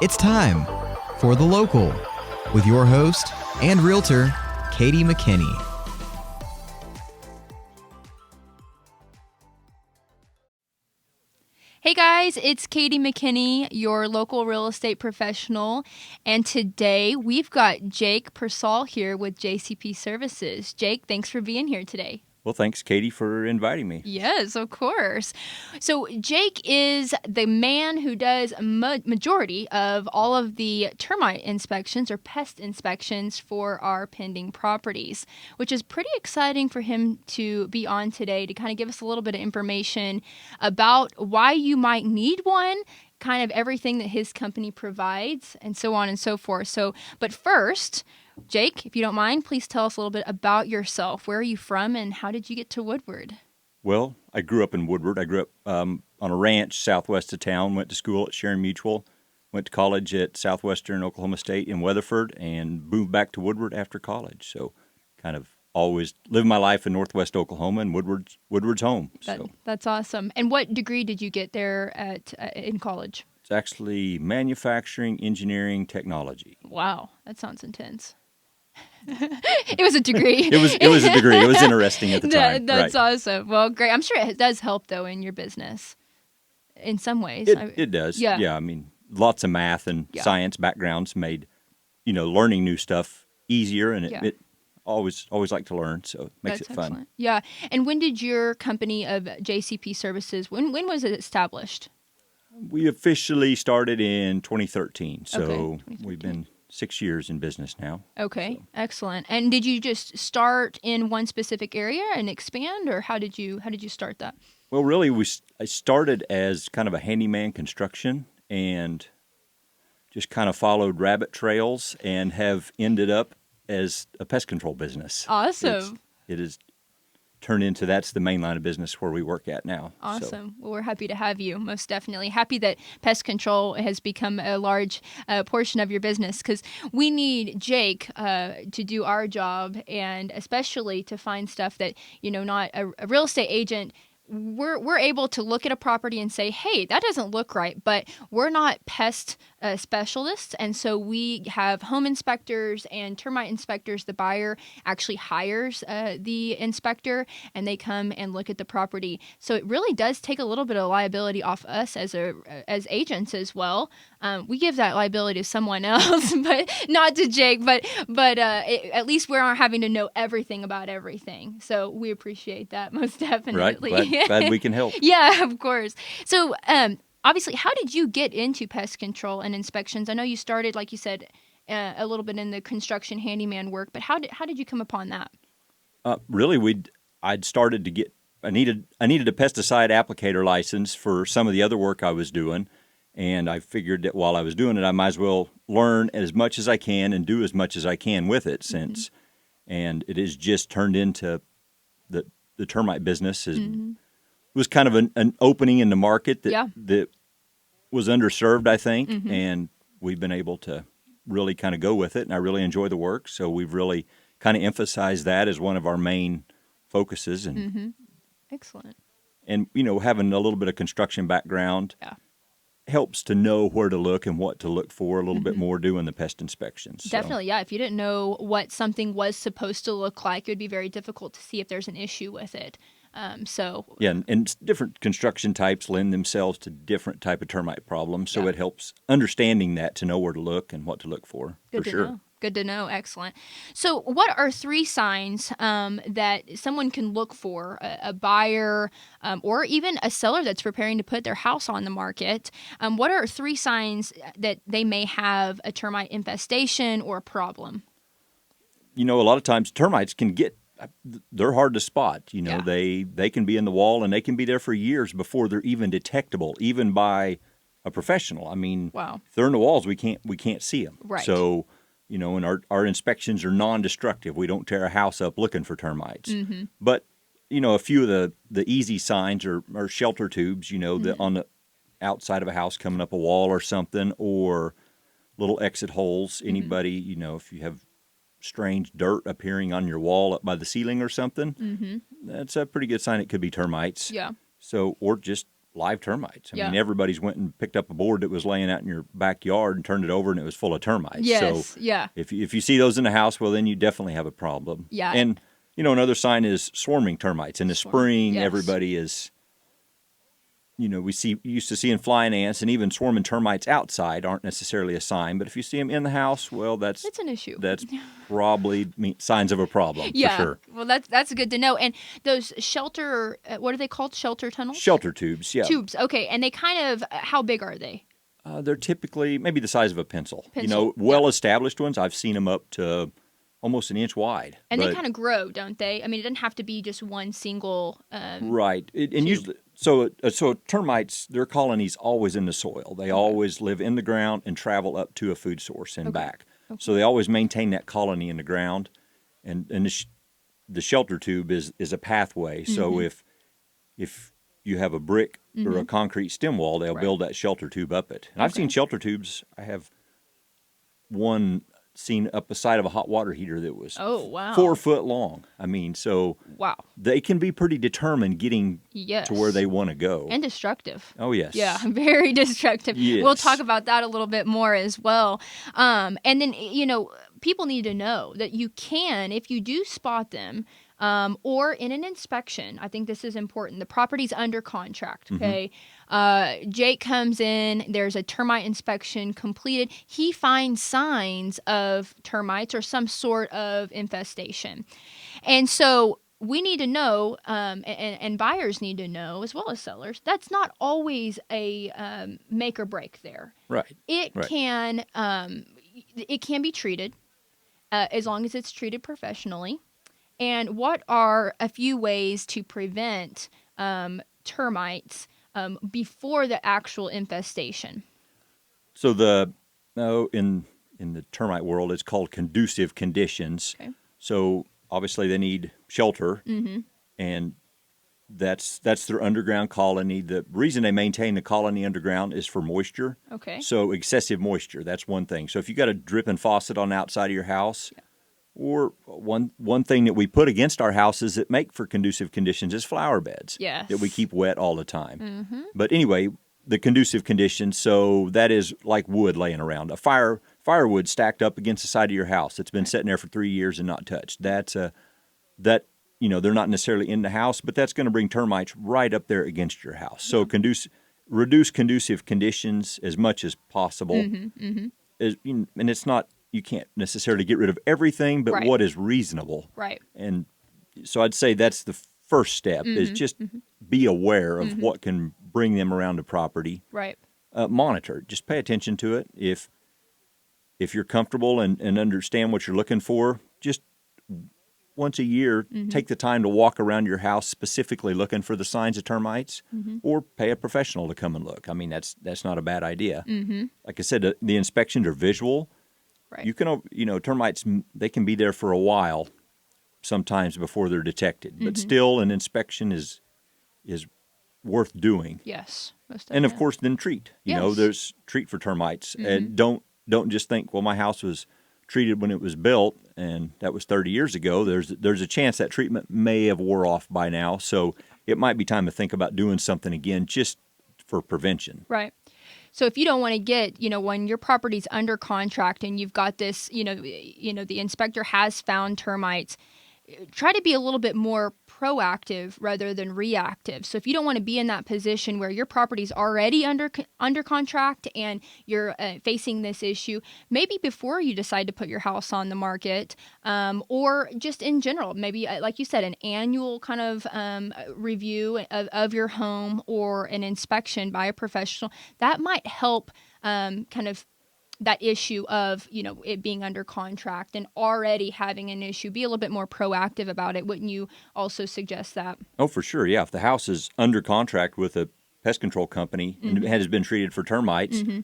It's time for The Local with your host and realtor, Katie McKinney. Hey guys, it's Katie McKinney, your local real estate professional, and today we've got Jake Persall here with JCP Services. Jake, thanks for being here today. Well, thanks, Katie, for inviting me. Yes, of course. So Jake is the man who does majority of all of the termite inspections or pest inspections for our pending properties, which is pretty exciting for him to be on today to kind of give us a little bit of information about why you might need one, kind of everything that his company provides, and so on and so forth. But first, Jake, if you don't mind, please tell us a little bit about yourself. Where are you from and how did you get to Woodward? Well, I grew up in Woodward. I grew up on a ranch southwest of town, went to school at Sharon Mutual, went to college at Southwestern Oklahoma State in Weatherford, and moved back to Woodward after college. So kind of always lived my life in northwest Oklahoma, and Woodward's home. That's awesome. And what degree did you get there in college? It's actually manufacturing, engineering, technology. Wow, that sounds intense. It was a degree. It was a degree. It was interesting at the time. That's right. Awesome. Well, great. I'm sure it does help, though, in your business in some ways. It does. Yeah. I mean, lots of math and science backgrounds made, learning new stuff easier, and it always like to learn, so it makes it fun. Excellent. Yeah. And when did your company of JCP Services, when was it established? We officially started in 2013, so 2013. We've been 6 years in business now. Okay, so. Excellent. And did you just start in one specific area and expand, or how did you start that? Well, really, I started as kind of a handyman construction and just kind of followed rabbit trails and have ended up as a pest control business. Awesome. It is turned into that's the main line of business where we work at now. Awesome. Well, we're happy to have you, most definitely. Happy that pest control has become a large portion of your business, because we need Jake to do our job, and especially to find stuff that, not a real estate agent. We're able to look at a property and say, hey, that doesn't look right, but we're not pest specialists, and so we have home inspectors and termite inspectors. The buyer actually hires the inspector, and they come and look at the property. So it really does take a little bit of liability off us as agents as well. We give that liability to someone else, but not to Jake. But at least we aren't having to know everything about everything. So we appreciate that most definitely. Right. Glad we can help. Yeah, of course. So obviously, how did you get into pest control and inspections? I know you started, like you said, a little bit in the construction handyman work, but how did you come upon that? Really, I'd started to get. I needed a pesticide applicator license for some of the other work I was doing. And I figured that while I was doing it, I might as well learn as much as I can and do as much as I can with it since. Mm-hmm. And it has just turned into the termite business. Was kind of an opening in the market that was underserved, I think. Mm-hmm. And we've been able to really kind of go with it. And I really enjoy the work. So we've really kind of emphasized that as one of our main focuses. And Excellent. And, having a little bit of construction background. Helps to know where to look and what to look for a little bit more doing the pest inspections. Definitely, yeah. If you didn't know what something was supposed to look like, it would be very difficult to see if there's an issue with it. And different construction types lend themselves to different type of termite problems, so it helps understanding that to know where to look and what to look for sure. Know. Good to know. Excellent. So what are 3 signs that someone can look for, a buyer or even a seller that's preparing to put their house on the market? What are 3 signs that they may have a termite infestation or a problem? A lot of times termites they're hard to spot. They can be in the wall and they can be there for years before they're even detectable, even by a professional. I mean, if they're in the walls, we can't see them. Right. So, and our inspections are non-destructive. We don't tear a house up looking for termites. Mm-hmm. But, a few of the easy signs are shelter tubes, that on the outside of a house coming up a wall or something, or little exit holes. Anybody, if you have strange dirt appearing on your wall up by the ceiling or something, that's a pretty good sign it could be termites. Yeah. So, or just live termites. I mean, everybody's went and picked up a board that was laying out in your backyard and turned it over, and it was full of termites. Yes, so yeah. If you see those in the house, well, then you definitely have a problem. Yeah. And, another sign is swarming termites. In the spring, everybody is, we used to seeing flying ants, and even swarming termites outside aren't necessarily a sign. But if you see them in the house, well, that's an issue. That's probably signs of a problem, for sure. Well, that's good to know. And those shelter, what are they called? Shelter tunnels? Shelter tubes, yeah. Tubes, okay. And they kind of, how big are they? They're typically maybe the size of a pencil. Well-established ones, I've seen them up to almost an inch wide. And they kind of grow, don't they? I mean, it doesn't have to be just one single right. And usually, so termites, their colonies always in the soil. They always live in the ground and travel up to a food source and back. Okay. So they always maintain that colony in the ground. And the shelter tube is a pathway. So if you have a brick or a concrete stem wall, they'll build that shelter tube up it. And I've seen shelter tubes. I have one seen up the side of a hot water heater that was 4 foot long. I mean, so they can be pretty determined getting to where they want to go. And destructive. Oh, yes. Yeah, very destructive. Yes. We'll talk about that a little bit more as well. And then, people need to know that you can, if you do spot them, or in an inspection, I think this is important. The property's under contract, okay? Jake comes in, there's a termite inspection completed. He finds signs of termites or some sort of infestation. And so we need to know, and buyers need to know, as well as sellers, that's not always a make or break there. Right. It can be treated as long as it's treated professionally. And what are a few ways to prevent termites before the actual infestation? So in the termite world, it's called conducive conditions. Okay. So obviously they need shelter, and that's their underground colony. The reason they maintain the colony underground is for moisture. Okay. So excessive moisture, that's one thing. So if you got a dripping faucet on the outside of your house. Yeah. Or one thing that we put against our houses that make for conducive conditions is flower beds that we keep wet all the time. But anyway, the conducive conditions, so that is like wood laying around. A firewood stacked up against the side of your house that's been sitting there for 3 years and not touched. They're not necessarily in the house, but that's going to bring termites right up there against your house. So reduce conducive conditions as much as possible. And it's not. You can't necessarily get rid of everything, but what is reasonable. Right. And so I'd say that's the first step is just be aware of what can bring them around the property. Right. Monitor. Just pay attention to it. If you're comfortable and understand what you're looking for, just once a year, take the time to walk around your house specifically looking for the signs of termites, or pay a professional to come and look. I mean, that's not a bad idea. Like I said, the inspections are visual. Right. You can, termites, they can be there for a while sometimes before they're detected. But still, an inspection is worth doing. Yes. Most and, of course, then treat. There's treat for termites. And don't just think, well, my house was treated when it was built, and that was 30 years ago. There's a chance that treatment may have wore off by now. So it might be time to think about doing something again just for prevention. Right. So if you don't want to get, when your property's under contract and you've got this, the inspector has found termites, try to be a little bit more proactive rather than reactive. So if you don't want to be in that position where your property's already under contract and you're facing this issue, maybe before you decide to put your house on the market, or just in general, maybe like you said, an annual kind of review of your home or an inspection by a professional, that might help kind of that issue of, it being under contract and already having an issue. Be a little bit more proactive about it. Wouldn't you also suggest that? Oh, for sure. Yeah. If the house is under contract with a pest control company and it has been treated for termites, and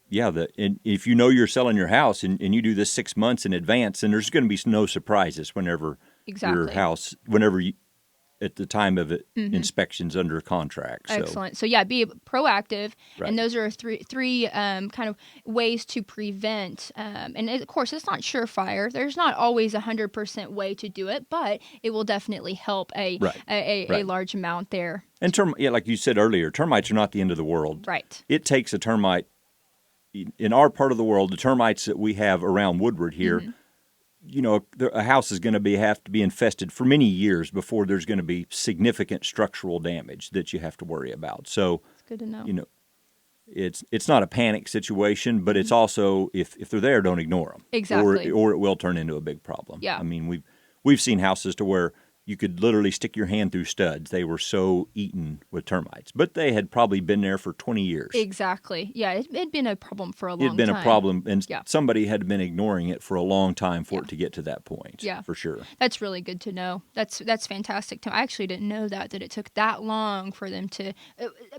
if you're selling your house and you do this 6 months in advance, then there's going to be no surprises whenever your house, at the time of inspections under contract. So. Excellent. So yeah, be proactive, Right. and those are three kind of ways to prevent. And of course, it's not surefire. There's not always 100% way to do it, but it will definitely help a Right. large amount there. And like you said earlier, termites are not the end of the world. Right. It takes a termite. In our part of the world, the termites that we have around Woodward here, a house is going to have to be infested for many years before there's going to be significant structural damage that you have to worry about. So It's good to know. It's not a panic situation, but it's also if they're there, don't ignore them. Exactly. Or it will turn into a big problem. Yeah. I mean, we've seen houses to where you could literally stick your hand through studs. They were so eaten with termites, but they had probably been there for 20 years. Exactly. Yeah, it had been a problem for a long time. It had been a problem, and Yeah. somebody had been ignoring it for a long time for it to get to that point. Yeah. For sure. That's really good to know. That's fantastic. I actually didn't know that it took that long for them to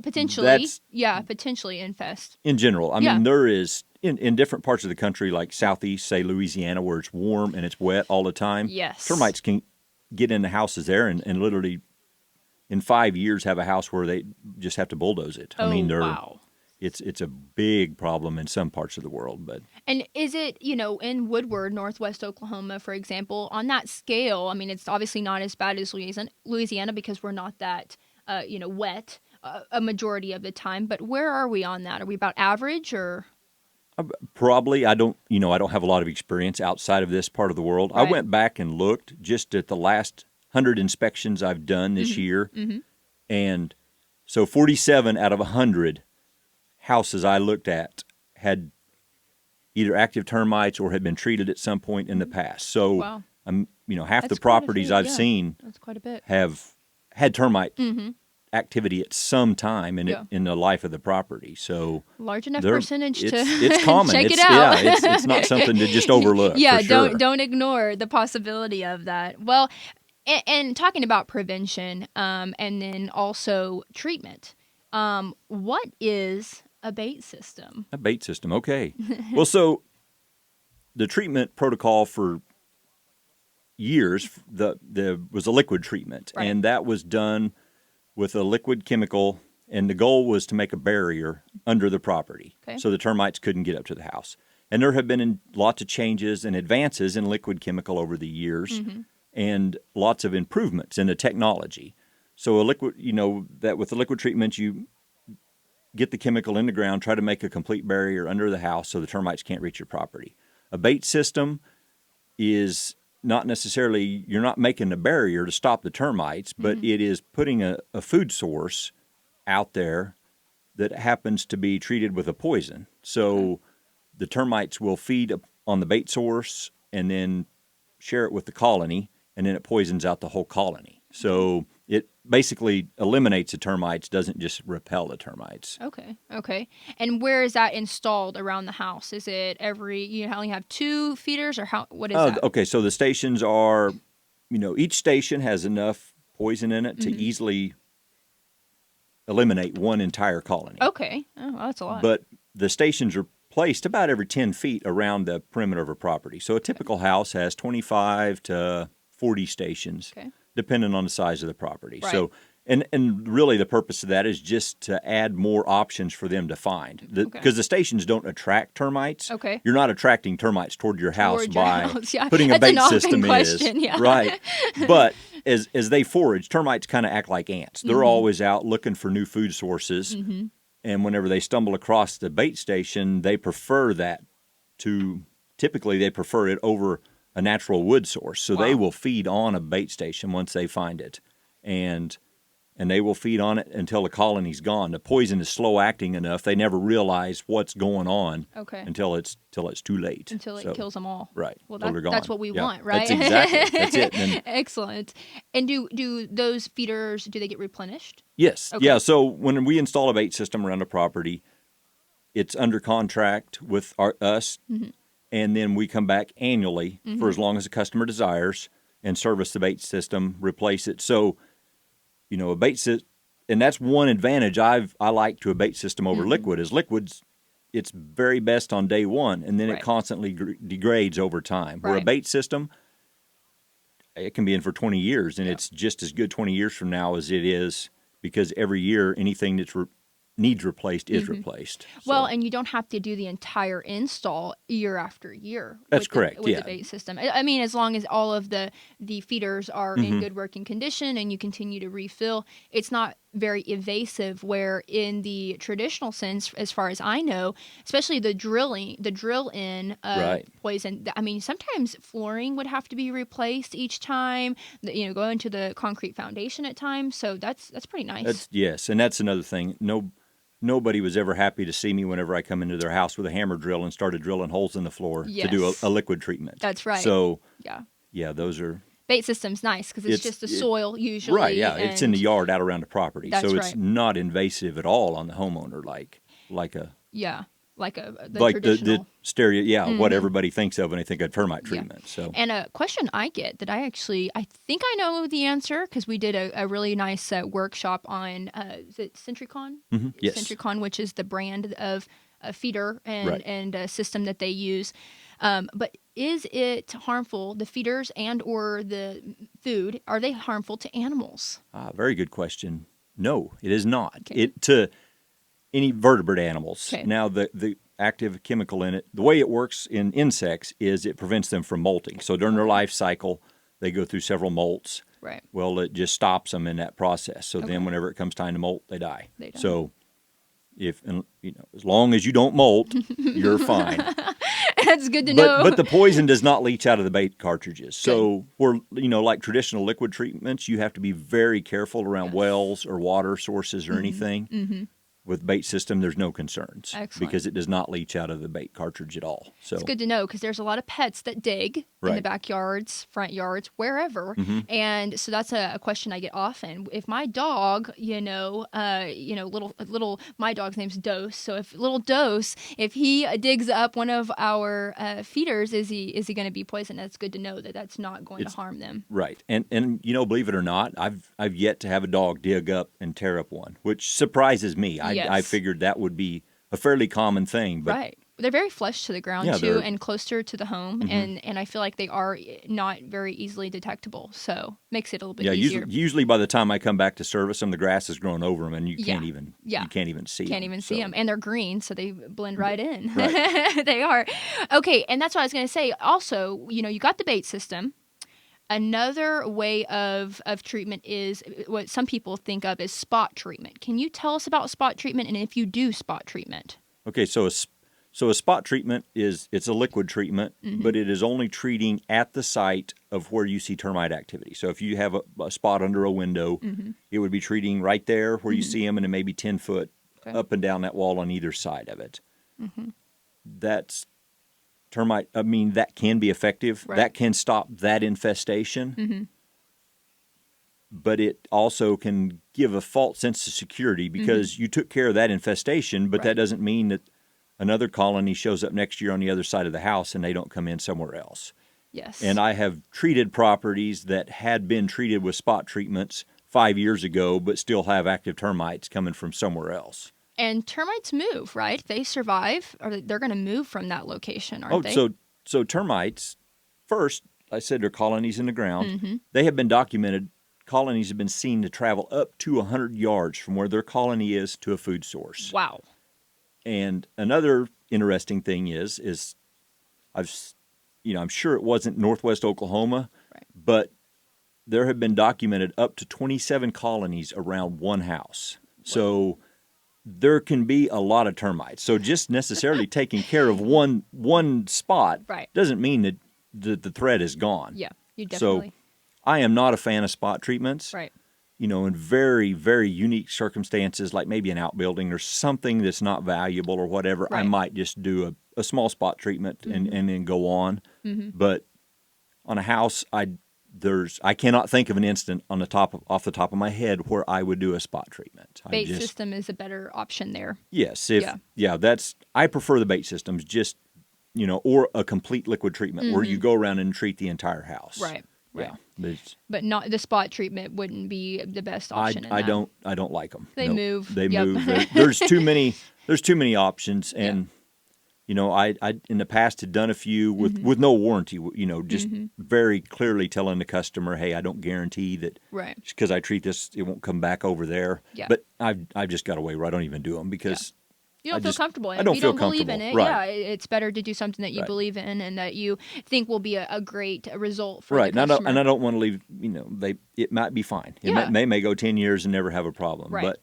potentially infest. In general, I Yeah. mean, there is in different parts of the country, like southeast, say Louisiana, where it's warm and it's wet all the time. Yes. Termites can get into houses there and literally in 5 years have a house where they just have to bulldoze it. I mean, wow. It's a big problem in some parts of the world, but And is it, in Woodward, Northwest Oklahoma, for example, on that scale, I mean, it's obviously not as bad as Louisiana because we're not that, wet a majority of the time, but where are we on that? Are we about average or? probably I don't have a lot of experience outside of this part of the world. Right. I went back and looked just at the last 100 inspections I've done this year, and so 47 out of 100 houses I looked at had either active termites or had been treated at some point in the past. So, Wow. half That's the quite a properties few, I've yeah. seen That's quite a bit. have had termite activity at some time in the life of the property. So Large enough they're- percentage to it's common. check It's, it out. Yeah, it's not something to just overlook. Yeah, for sure. don't ignore the possibility of that. Well, and talking about prevention, and then also treatment. What is a bait system? A bait system, okay. Well, so the treatment protocol for years, there was a liquid treatment, Right. and that was done with a liquid chemical, and the goal was to make a barrier under the property Okay. so the termites couldn't get up to the house. And there have been lots of changes and advances in liquid chemical over the years, and lots of improvements in the technology. So a liquid, that with the liquid treatment, you get the chemical in the ground, try to make a complete barrier under the house so the termites can't reach your property. A bait system is not necessarily, you're not making a barrier to stop the termites, but it is putting a food source out there that happens to be treated with a poison. So the termites will feed on the bait source and then share it with the colony, and then it poisons out the whole colony. So it basically eliminates the termites, doesn't just repel the termites. Okay. And where is that installed around the house? Is it you only have 2 feeders, or what is that? Okay, so the stations are, each station has enough poison in it to easily eliminate one entire colony. Okay. Oh, well, that's a lot. But the stations are placed about every 10 feet around the perimeter of a property. So a typical house has 25 to 40 stations, depending on the size of the property. Right. So, and really the purpose of that is just to add more options for them to find. Because the stations don't attract termites. Okay. You're not attracting termites toward your house by Yeah. putting a That's bait an often system question, is. yeah. Right. But as they forage, termites kind of act like ants. They're always out looking for new food sources. And whenever they stumble across the bait station, they prefer typically they prefer it over a natural wood source. So they will feed on a bait station once they find it. And they will feed on it until the colony's gone. The poison is slow acting enough. They never realize what's going on until it's too late. Until it kills them all. Right. Well, Until they're gone. that's what we want, right? That's it. And Excellent. And do those feeders, do they get replenished? yes. Okay. Yeah. So when we install a bait system around a property, it's under contract with us, and then we come back annually for as long as the customer desires and service the bait system, replace it. So, a bait system, and that's one advantage I like to a bait system over liquid, is liquids, it's very best on day one, and then it constantly degrades over time. Where a bait system, it can be in for 20 years, and it's just as good 20 years from now as it is, because every year anything that's needs replaced is replaced. Well, and you don't have to do the entire install year after year. That's correct. With the bait system. I mean, as long as all of the feeders are in good working condition and you continue to refill, it's not very evasive. Where in the traditional sense, as far as I know, especially the drill-in poison. I mean, sometimes flooring would have to be replaced each time. Go into the concrete foundation at times. So that's pretty nice. Yes, and that's another thing. Nobody was ever happy to see me whenever I come into their house with a hammer drill and started drilling holes in the floor to do a liquid treatment. That's right. So, those are... Bait system's nice because it's just the soil usually. Right, yeah. It's in the yard out around the property. That's so it's not invasive at all on the homeowner like a... Yeah, like the the traditional... stereo, what everybody thinks of when they think of termite treatment. Yeah. So, and a question I get that I think I know the answer because we did a really nice workshop on, is it Centricon? Yes. Centricon, which is the brand of a feeder and a system that they use. But is it harmful, the feeders and or the food, are they harmful to animals? Very good question. No, it is not. Okay. To any vertebrate animals. Okay. Now, the active chemical in it, the way it works in insects is it prevents them from molting. So during their life cycle, they go through several molts. Right. Well, it just stops them in that process. So then whenever it comes time to molt, they die. So as long as you don't molt, you're fine. That's good to know. But the poison does not leach out of the bait cartridges. So we're, like traditional liquid treatments, you have to be very careful around wells or water sources or anything. Mm-hmm. With bait system, there's no concerns. Excellent. Because it does not leach out of the bait cartridge at all. So it's good to know because there's a lot of pets that dig in the backyards, front yards, wherever. Mm-hmm. And so that's a question I get often. If my dog, little my dog's name's Dose. So if little Dose, if he digs up one of our feeders, is he going to be poisoned? That's good to know that that's not going to harm them. Right. And believe it or not, I've yet to have a dog dig up and tear up one, which surprises me. I figured that would be a fairly common thing. But right. They're very flush to the ground, too, and closer to the home. Mm-hmm. And I feel like they are not very easily detectable. So makes it a little bit easier. Usually by the time I come back to service them, the grass has grown over them, and you can't even see them. Can't even see them. And they're green, so they blend right in. Right. They are. Okay, and that's what I was going to say. Also, you got the bait system. Another way of treatment is what some people think of as spot treatment. Can you tell us about spot treatment and if you do spot treatment? Okay, so a spot treatment it's a liquid treatment, but it is only treating at the site of where you see termite activity. So if you have a spot under a window, it would be treating right there where you see them, and then maybe 10 foot up and down that wall on either side of it. That's termite. I mean, that can be effective. Right. That can stop that infestation. But it also can give a false sense of security because you took care of that infestation, but that doesn't mean that another colony shows up next year on the other side of the house and they don't come in somewhere else. Yes. And I have treated properties that had been treated with spot treatments 5 years ago, but still have active termites coming from somewhere else. And termites move, right? They survive, or they're going to move from that location, aren't they? So termites, first, I said they're colonies in the ground. They have been documented. Colonies have been seen to travel up to 100 yards from where their colony is to a food source. Wow. And another interesting thing is I'm sure it wasn't Northwest Oklahoma, but there have been documented up to 27 colonies around one house. Wow. So there can be a lot of termites. So just necessarily taking care of one spot doesn't mean that the threat is gone. Yeah, you definitely. So I am not a fan of spot treatments. Right. In very, very unique circumstances, like maybe an outbuilding or something that's not valuable or whatever, I might just do a small spot treatment and then go on. But on a house, I cannot think of an instant off the top of my head where I would do a spot treatment. Bait system is a better option there. Yes, I prefer the bait systems, just or a complete liquid treatment where you go around and treat the entire house. Right. Yeah, but not the spot treatment wouldn't be the best option. I don't like them. They move. They move. There's too many. There's too many options, and I in the past had done a few with no warranty, just very clearly telling the customer, hey, I don't guarantee that Right. because I treat this, it won't come back over there. Yeah. But I've just got a way where I don't even do them because You don't feel comfortable in it. I don't If you feel don't believe in comfortable. it, Right. it's better to do something that you Right. believe in and that you think will be a great result for Right. the customer. And I don't want to leave, it might be fine. It Yeah. may go 10 years and never have a problem. Right.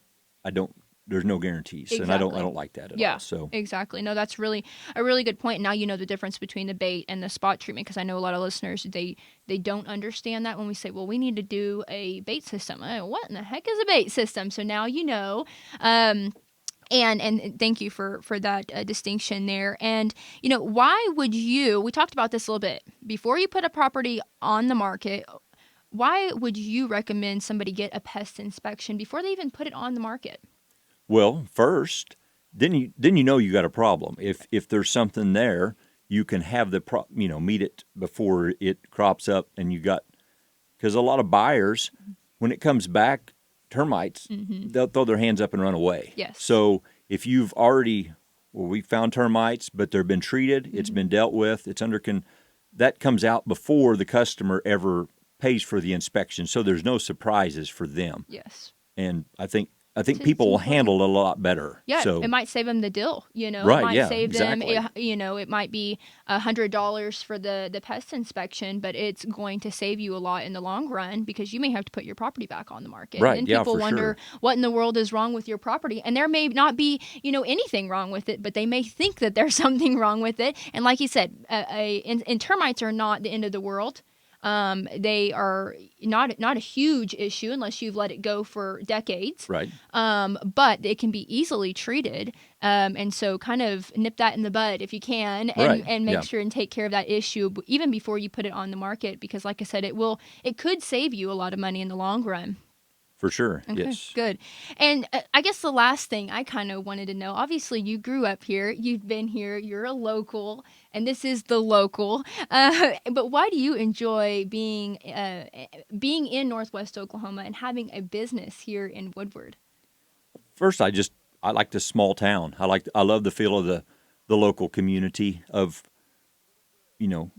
But there's no guarantees. And I don't like that at all. So exactly. No, that's really a really good point. Now you know the difference between the bait and the spot treatment, because I know a lot of listeners, they don't understand that when we say, well, we need to do a bait system. What in the heck is a bait system? So now you know. And thank you for that distinction there. And, why would we talked about this a little bit, before you put a property on the market, why would you recommend somebody get a pest inspection before they even put it on the market? Well, first, then you know you got a problem. If there's something there, you can have meet it before it crops up, and because a lot of buyers, when it comes back, termites, they'll throw their hands up and run away. Yes. So if you've we found termites, but they've been treated, it's been dealt with, it's that comes out before the customer ever pays for the inspection. So there's no surprises for them. Yes. And I think people will handle it a lot better. Yeah, so, it might save them the deal. Right, it might yeah, save exactly. them. It might be $100 for the pest inspection, but it's going to save you a lot in the long run, because you may have to put your property back on the market. Right, And yeah, people for wonder what in the world is wrong with your property, and there may not be anything wrong with it, but they may think that there's something wrong with it. And like you said, and termites are not the end of the world. They are not a huge issue unless you've let it go for decades. Right. But it can be easily treated. And so kind of nip that in the bud if you can, and make sure and take care of that issue even before you put it on the market, because like I said, it could save you a lot of money in the long run. For sure, Okay, yes. good. And I guess the last thing I kind of wanted to know, obviously you grew up here, you've been here, you're a local, and this is the local. But why do you enjoy being in Northwest Oklahoma and having a business here in Woodward? First, I like the small town. I love the feel of the local community of,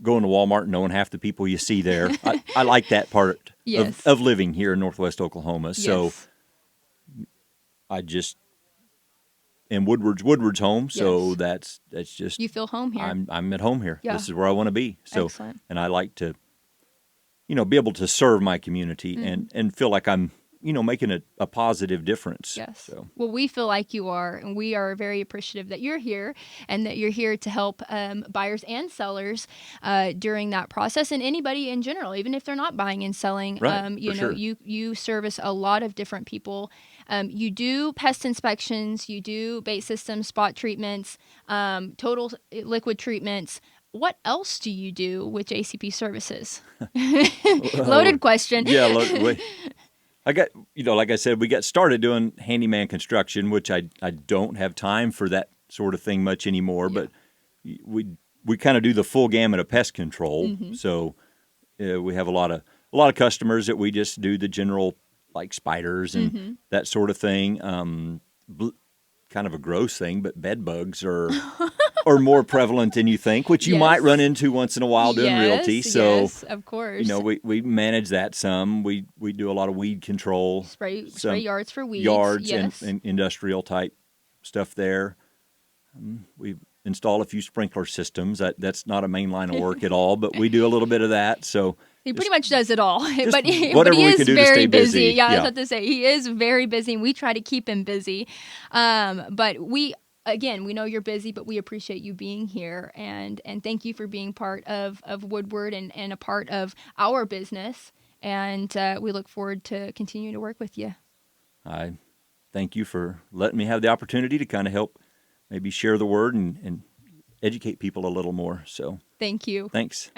going to Walmart and knowing half the people you see there. I like that part Yes. of living here in Northwest Oklahoma. So Yes. And Woodward's home. So Yes. that's just, You feel home here. I'm at home here. Yeah. This is where I want to be. So, Excellent. and I like to, be able to serve my community and feel like I'm, making a positive difference. Yes. So. Well, we feel like you are, and we are very appreciative that you're here and that you're here to help buyers and sellers during that process, and anybody in general, even if they're not buying and selling. Right, sure. You service a lot of different people. You do pest inspections, you do bait systems, spot treatments, total liquid treatments. What else do you do with JCP Services? Loaded question. Yeah, I got, like I said, we got started doing handyman construction, which I don't have time for that sort of thing much anymore. Yeah. But we kind of do the full gamut of pest control. So we have a lot of customers that we just do the general, like spiders and that sort of thing. Kind of a gross thing, but bed bugs are more prevalent than you think, which you might run into once in a while doing realty. So, yes, of course. We manage that some. We do a lot of weed control. Spray some yards for weeds. Yards yes. and industrial type stuff there. We install a few sprinkler systems. That's not a main line of work at all, but we do a little bit of that. So he pretty much does it all, but he we is can do to very stay busy. Yeah, I was about to say he is very busy, and we try to keep him busy. But we know you're busy, but we appreciate you being here, and thank you for being part of Woodward and a part of our business. And we look forward to continuing to work with you. I thank you for letting me have the opportunity to kind of help maybe share the word and educate people a little more. So thank you. Thanks.